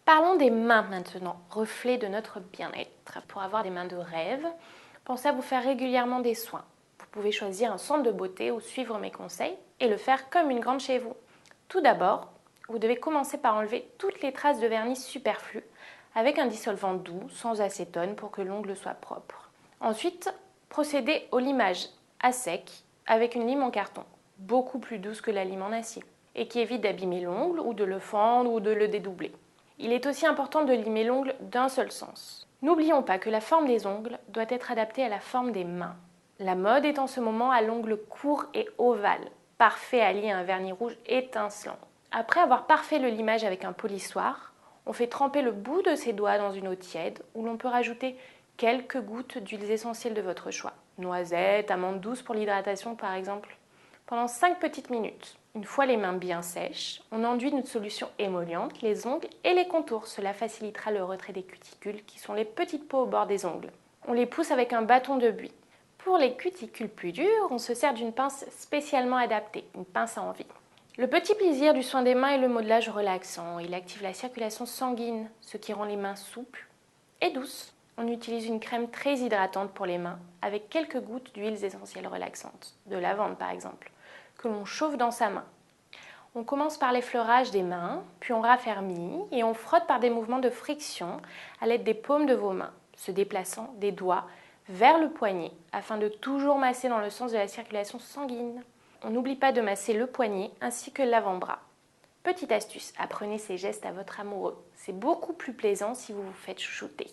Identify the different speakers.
Speaker 1: Parlons des mains maintenant, reflet de notre bien-être. Pour avoir des mains de rêve, pensez à vous faire régulièrement des soins. Vous pouvez choisir un centre de beauté ou suivre mes conseils et le faire comme une grande chez vous. Tout d'abord, vous devez commencer par enlever toutes les traces de vernis superflues avec un dissolvant doux, sans acétone pour que l'ongle soit propre. Ensuite, procédez au limage à sec avec une lime en carton, beaucoup plus douce que la lime en acier, et qui évite d'abîmer l'ongle ou de le fendre ou de le dédoubler. Il est aussi important de limer l'ongle d'un seul sens. N'oublions pas que la forme des ongles doit être adaptée à la forme des mains. La mode est en ce moment à l'ongle court et ovale, parfait allié à un vernis rouge étincelant. Après avoir parfait le limage avec un polissoir, on fait tremper le bout de ses doigts dans une eau tiède où l'on peut rajouter quelques gouttes d'huiles essentielles de votre choix. Noisettes, amandes douces pour l'hydratation par exemple. Pendant 5 petites minutes. Une fois les mains bien sèches, on enduit une solution émolliente les ongles et les contours. Cela facilitera le retrait des cuticules qui sont les petites peaux au bord des ongles. On les pousse avec un bâton de buis. Pour les cuticules plus dures, on se sert d'une pince spécialement adaptée, une pince à envie. Le petit plaisir du soin des mains est le modelage relaxant. Il active la circulation sanguine, ce qui rend les mains souples et douces. On utilise une crème très hydratante pour les mains, avec quelques gouttes d'huiles essentielles relaxantes, de lavande par exemple, que l'on chauffe dans sa main. On commence par l'effleurage des mains, puis on raffermit et on frotte par des mouvements de friction à l'aide des paumes de vos mains, se déplaçant des doigts vers le poignet afin de toujours masser dans le sens de la circulation sanguine. On n'oublie pas de masser le poignet ainsi que l'avant-bras. Petite astuce, apprenez ces gestes à votre amoureux. C'est beaucoup plus plaisant si vous vous faites chouchouter.